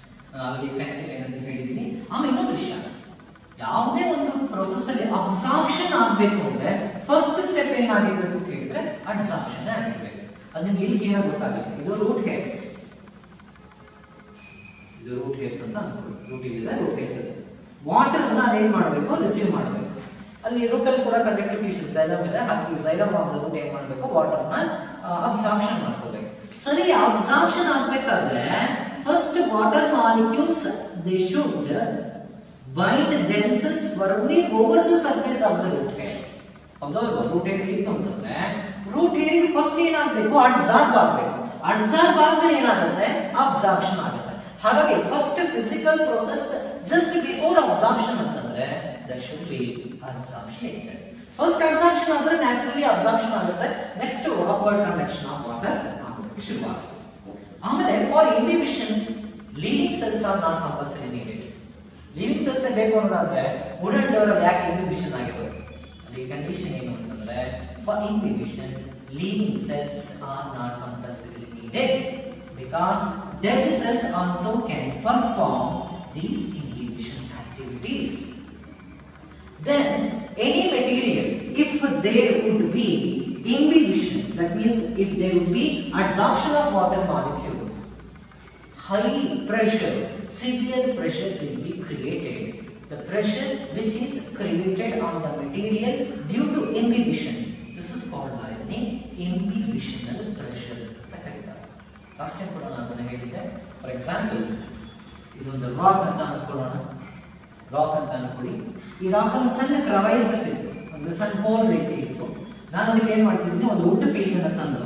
ಆಲ್ರೆಡಿ ಕೈನೆಟಿಕ್ ಎನರ್ಜಿ ಹೇಳಿದ್ದೀನಿ. ಆಮೇಲೆ ಇನ್ನೊಂದು ವಿಷಯ, ಯಾವುದೇ ಒಂದು ಪ್ರೊಸೆಸ್ ಅಲ್ಲಿ ಅಬ್ಸಾರ್ಪ್ಷನ್ ಆಗಬೇಕು ಅಂದ್ರೆ ಫಸ್ಟ್ ಸ್ಟೆಪ್ ಏನಾಗಿರ್ಬೇಕು ಕೇಳಿದ್ರೆ ಅಡ್ಸಾರ್ಪ್ಷನ್ ಆಗಿರ್ಬೇಕು. ಅದು ನಿಮ್ಗೆ ಇಲ್ಲಿ ಕ್ಲಿಯರ್ ಗೊತ್ತಾಗುತ್ತೆ. ಇದು ರೂಟ್ ಹೇರ್ಸ್, ಇದು ರೂಟ್ ಹೇರ್ಸ್ ಅಂತ ಅನ್ಕೊಳ್ಳಿ. ರೂಟ್ ಹೇರ್ಸ್ ವಾಟರ್ ಅನ್ನ ಏನ್ ಮಾಡಬೇಕು, ರಿಸೀವ್ ಮಾಡಬೇಕು. ಅಲ್ಲಿ ರೂಟ್ ಅಲ್ಲಿ ಕೂಡ ಕಂಡಕ್ಟಿವ್ ಟಿಶ್ಯೂ xylem ಇದೆ, ಹಾಗೆ xylem ಆಫ್ ದ ರೂಟ್ ಏನ್ ಮಾಡಬೇಕು, ವಾಟರ್ ನ ಅಬ್ಸಾರ್ಪ್ಷನ್ ಮಾಡ್ಕೋಬೇಕು. ಸರಿ, ಅಬ್ಸಾರ್ಪ್ಷನ್ ಆಗ್ಬೇಕಾದ್ರೆ first water molecules they should bind themselves firmly over the surface of the root hair. ಹೌದಲ್ವಾ? ರೂಟ್ ಹೇರ್ ಇತ್ತು ಅಂತಂದ್ರೆ ರೂಟ್ ಹೇರ್ ಫಸ್ಟ್ ಏನಾಗಬೇಕು, ಅಡ್ಸಾರ್ಬ್ ಆಗಬೇಕು. ಅಡ್ಸಾರ್ಬ್ ಆದ್ರೆ ಏನಾಗುತ್ತೆ, ಅಬ್ಸಾರ್ಪ್ಷನ್ ಆಗುತ್ತೆ. ಹಾಗಾಗಿ first physical process just before absorption ಅಂತಂದ್ರೆ that should be absorption itself. First absorption ಆದರೆ naturally absorption ಆಗುತ್ತೆ. Next upward conduction of water ಆಗುತ್ತೆ ಶುರುವಾಗುತ್ತೆ. ಆಮೇಲೆ for inhibition leaving cells are not compulsory needed. leaving cells ಬೇಕು ಅನ್ನೋದಾದ್ರೆ ವುಡನ್ ಡೋರ್ ಅಲ್ಲಿ ಯಾಕೆ inhibition ಆಗಿರೋದು, ಅಲ್ಲಿ ಕಂಡೀಷನ್ ಏನು ಅಂತಂದ್ರೆ for inhibition leaving cells are not compulsorily needed because dead cells also can perform these inhibition activities. Then any material, if there would be inhibition, that means if there would be adsorption of water molecule, high pressure, severe pressure will be created. The pressure which is created on the material due to inhibition, this is called by the name inhibitional pressure ಅಂತ ಕರೀತಾರೆ. ಲಾಸ್ಟ್ ಟೈಮ್ ಕೂಡ ನಾನು ಅದನ್ನ ಹೇಳಿದ್ದೆ. ಫಾರ್ ಎಕ್ಸಾಂಪಲ್ ಇದೊಂದು ರಾಕ್ ಅಂತ ಅನ್ಕೊಳ್ಳೋಣ, ರಾಕ್ ಅಂತ ಅನ್ಕೊಳ್ಳಿ. ಈ ರಾಕ್ ಅಲ್ಲಿ ಸಣ್ಣ ಕ್ರವೈಸಸ್ ಇತ್ತು, ಅಂದ್ರೆ ಸಣ್ಣ ಹೋಲ್ ರೀತಿ ಇತ್ತು. ನಾನು ಅದಕ್ಕೆ ಏನ್ ಮಾಡ್ತಿದ್ದೀನಿ, ಒಂದು ವುಡ್ ಪೀಸ್ ಅನ್ನ ತಂದು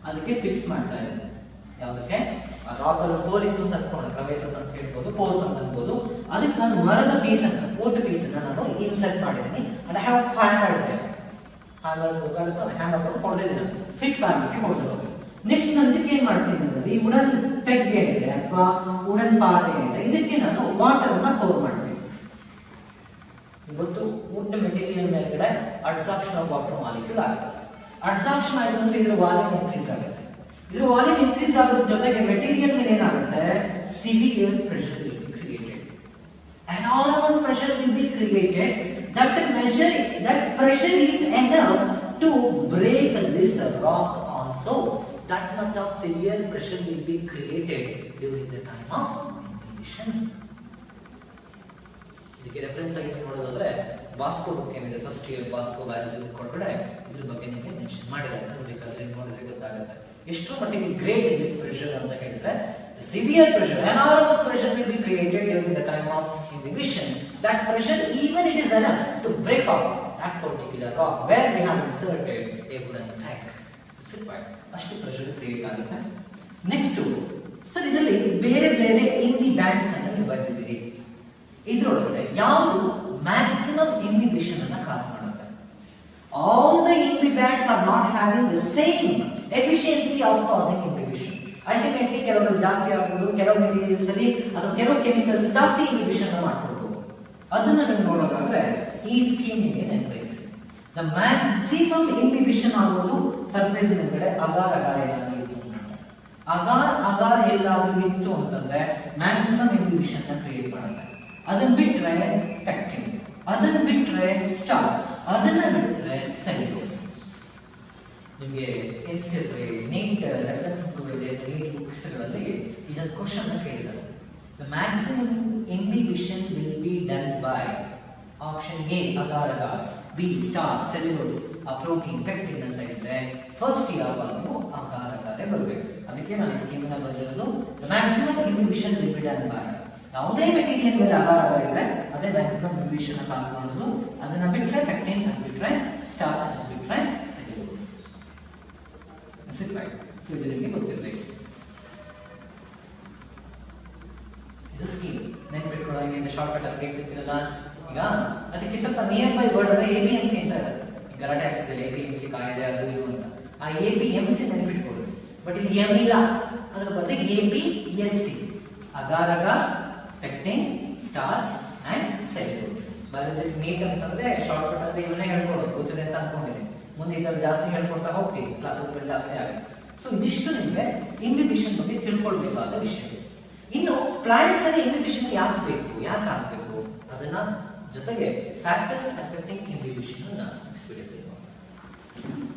ಅದಕ್ಕೆ ಫಿಕ್ಸ್ ಮಾಡ್ತಾ ಇದ್ದೀನಿ. ಯಾವುದಕ್ಕೆ? ಆ ರಾಕ್ ಅಲ್ಲಿ ಹೋಲ್ ಇತ್ತು ಅಂತ ಅನ್ಕೊಳ್ಳೋಣ, ಕ್ರವೈಸಸ್ ಅಂತ ಹೇಳ್ಬೋದು, ಪೋಲ್ಸ್ ಅಂತ ಅನ್ಬೋದು. ಅದಕ್ಕೆ ನಾನು ಮರದ ಪೀಸ್ ಅನ್ನ, ವುಡ್ ಪೀಸ್ ಅನ್ನ ನಾನು ಇನ್ಸರ್ಟ್ ಮಾಡಿದ್ದೀನಿ. ಅದು ಹ್ಯಾಂಗ್ ಮಾಡ್ತೇನೆ, ಹ್ಯಾಂಗ್ ಹಾಕೊಂಡು ಹೊಡೆದಿದ್ದೀನಿ, ಫಿಕ್ಸ್ ಆಗಲಿಕ್ಕೆ ಹೊಡೆದಿರೋದು. ನೆಕ್ಸ್ಟ್ ನಾನು ಇದಕ್ಕೆ ಏನ್ ಮಾಡ್ತೀನಿ ಅಂದ್ರೆ ಈ ವುಡನ್ ಪೆಗ್ ಏನಿದೆ ಅಥವಾ ವುಡನ್ ಪಾರ್ಟ್ ಏನಿದೆ ಇದಕ್ಕೆ ನಾನು ವಾಟರ್ ಅನ್ನ ಪೋರ್ ಮಾಡ್ತೀನಿ. ಗೊತ್ತು ವುಡ್ ಮೆಟೀರಿಯಲ್ ಮೇಲ್ಗಡೆ ಅಡ್ಸಾರ್ಪ್ಷನ್ ಆಫ್ ವಾಟರ್ ಮಾಲಿಕ್ಯೂಲ್ ಆಗುತ್ತೆ. ಅಡ್ಸಾರ್ಪ್ಷನ್ ಆಯ್ತು ಅಂದ್ರೆ ಇದ್ರ ವಾಲ್ಯೂಮ್ ಇನ್ಕ್ರೀಸ್ ಆಗುತ್ತೆ. ಇದ್ರ ವಾಲ್ಯೂಮ್ ಇನ್ಕ್ರೀಸ್ ಆಗೋದ್ರ ಜೊತೆಗೆ ಮೆಟೀರಿಯಲ್ ಮೇಲೆ ಏನಾಗುತ್ತೆ, severe pressure will be created. Enormous pressure will be created. That pressure is enough to break this rock also. That much of severe pressure will be created during the time of inhibition. ಇದಕ್ಕೆ ರೆಫರೆನ್ಸ್ ಆಗಿ ನೋಡೋದಾದ್ರೆ ಬಾಸ್ಕೋ ಬುಕ್ ಏನಿದೆ, first year Bosco biology book ಕೊಟ್ಬಿಟ್ರೆ ಇದ್ರ ಬಗ್ಗೆ ನಿಮಗೆ ಮೆನ್ಷನ್ ಮಾಡಿದ್ದಾರೆ. ನೋಡ್ಬೇಕಾದ್ರೆ ನೋಡಿದ್ರೆ ಗೊತ್ತಾಗುತ್ತೆ ಎಷ್ಟು ಮಟ್ಟಿಗೆ ಗ್ರೇಟ್ ದಿಸ್ ಪ್ರೆಷರ್ ಅಂತ ಹೇಳಿದ್ರೆ. The severe pressure, enormous pressure will be created during the time of inhibition. That pressure, even it is enough to break off that particular rock where we have inserted a wooden plank. ಅಷ್ಟು ಪ್ರೆಷರ್ ಕ್ರಿಯೇಟ್ ಆಗುತ್ತೆ. ನೆಕ್ಸ್ಟ್ ಸರ್, ಇದರಲ್ಲಿ ಬೇರೆ ಬೇರೆ ಇನ್ಹಿಬಿಟ್ಸ್ ಅನ್ನು ನೀವು ಬರೆದಿದ್ದೀರಿ. ಇದರೊಳಗಡೆ ಯಾವುದು ಮ್ಯಾಕ್ಸಿಮಮ್ ಇನ್ಹಿಬಿಷನ್ ಅನ್ನ ಕಾಸ್ ಮಾಡುತ್ತೆ? All the inhibitors are not having the same efficiency of causing inhibition. Ultimately ಕೆಲವರು ಜಾಸ್ತಿ ಆಗ್ಬೋದು, ಕೆಲವು ಮೆಟೀರಿಯಲ್ಸ್ ಅಲ್ಲಿ ಅಥವಾ ಕೆಲವು ಕೆಮಿಕಲ್ಸ್ ಜಾಸ್ತಿ ಇನ್ಹಿಬಿಷನ್ ಮಾಡ್ಕೊಳ್ಬೋದು. ಅದನ್ನ ನೀವು ನೋಡೋದಾದ್ರೆ ಈ ಸ್ಕೀಮ್ ನಿಮಗೆ ನೆನಪಿದೆ. ದ ಮ್ಯಾಕ್ಸಿಮಮ್ ಇನ್ಹಿಬಿಷನ್ ಆಗೋದು ಸರ್ಫೇಸ್ ಮೇಲ್ಗಡೆ ಅಗಾರ್ ಅಗಾರ್ ಏನಾದರೂ ಇತ್ತು ಅಂತಂದ್ರೆ, ಅಗಾರ್ ಎಲ್ಲಾದ್ರೂ ಇತ್ತು ಅಂತಂದ್ರೆ ಮ್ಯಾಕ್ಸಿಮಮ್ ಇನ್ಹಿಬಿಷನ್ ನ ಕ್ರಿಯೇಟ್ ಮಾಡುತ್ತೆ. ಅದನ್ನ ಬಿಟ್ರೆ ಪೆಕ್ಟಿನ್, ಅದನ್ನ ಬಿಟ್ರೆ ಸ್ಟಾರ್ಚ್, ಅದನ್ನ ಬಿಟ್ರೆ ಸೆಲ್ಯುಲೋಸ್. ನಿಮಗೆ ನೀಟ್ ರೆಫರೆನ್ಸ್ ಬುಕ್ಗಳಿದೆ, ನೀಟ್ ಬುಕ್ಸ್ಗಳಲ್ಲಿ ಇದೊಂದು ಕ್ವಶನ್ ಕೇಳಿದ್ದಾರೆ. The maximum inhibition will be done by option A agar agar, B starch, cellulose, ಆ ಪ್ರೋಟೀನ್, ಪೆಕ್ಟಿನ್ ಅಂತ ಇದ್ರೆ ಫಸ್ಟ್ ಯಾವಾಗಲೂ ಅಗಾರ್ ಅಗಾರೇ ಬರಬೇಕು. ಅದಕ್ಕೆ ನಾನು ಈ ಸ್ಕೀಮ್ ನ ಬರೆದಿರೋದು. The maximum inhibition will be done by, ಯಾವುದೇ ಮೆಟೀರಿಯಲ್ ಮೇಲೆ ಅಗಾರ್ ಅಗಾರ್ ಇದ್ರೆ ಅದೇ ಮ್ಯಾಕ್ಸಿಮಮ್ ಇನ್ಹಿಬಿಷನ್ ಅನ್ನು ಕಾಸ್ ಮಾಡೋದು. ಅದನ್ನ ಬಿಟ್ರೆ ಪೆಕ್ಟಿನ್, ಅದು ಬಿಟ್ರೆ ಸ್ಟಾರ್ಚ್, ಅದು ಬಿಟ್ರೆ ಸೆಲ್ಯುಲೋಸ್. ಸೊ ಇದು ನಿಮಗೆ ಗೊತ್ತಿರಬೇಕು. ಇದು ಸ್ಕೀಮ್ ನೆನ್ಪಿಟ್ಕೊಳ್ಳೋಕೆ ಅಂತ ಶಾರ್ಟ್ ಕಟ್ ಆಗಿ ಹೇಳ್ತಿರ್ತೀರಲ್ಲ. ಈಗ ಅದಕ್ಕೆ ಸ್ವಲ್ಪ ನಿಯರ್ ಬೈ ವರ್ಡ್ ಅಂದ್ರೆ APMC ಅಂತ ಇದೆ. ಗಲಾಟೆ ಆಗ್ತಿದೆ APMC ಕಾಯ್ದೆ ಅದು ಇದು ಅಂತ. ಆ APMC ನೆನ್ಪಿಟ್ಕೊಳ್ಳೋದು. ಬಟ್ ಇಲ್ಲಿ ಎಂ ಇಲ್ಲ, ಅದರ ಬದಲಿಗೆ APSC, agar agar, pectin, starch and cellulose. Biology NEET ಅಂತಂದ್ರೆ ಶಾರ್ಟ್ ಕಟ್ ಅಂದ್ರೆ ಇವನ್ನೇ ಹೇಳ್ಕೊಡೋದು, ಗೊತ್ತಿದೆ ಅಂತ ಅನ್ಕೊಂಡಿದ್ದೀನಿ. ಮುಂದೆ ಈ ತರ ಜಾಸ್ತಿ ಹೇಳ್ಕೊಡ್ತಾ ಹೋಗ್ತೀವಿ, ಕ್ಲಾಸಸ್ಗಳು ಜಾಸ್ತಿ ಆಗುತ್ತೆ. ಸೊ ಇದಿಷ್ಟು ನಿಮಗೆ ಇನ್ಹಿಬಿಷನ್ ಬಗ್ಗೆ ತಿಳ್ಕೊಳ್ಬೇಕಾದ ವಿಷಯ. ಇನ್ನು ಪ್ಲಾಂಟ್ಸ್ ಅಲ್ಲಿ ಇನ್ಹಿಬಿಷನ್ ಯಾಕೆ ಬೇಕು, ಯಾಕೆ ಆಗಬೇಕು, ಅದನ್ನ ಜೊತೆಗೆ ಫ್ಯಾಕ್ಟರ್ಸ್ ಅಫೆಕ್ಟಿಂಗ್ ಇನ್ಹಿಬಿಷನ್ ಅನ್ನ ಎಕ್ಸ್ಪ್ಲೇನ್ ಮಾಡೋಣ.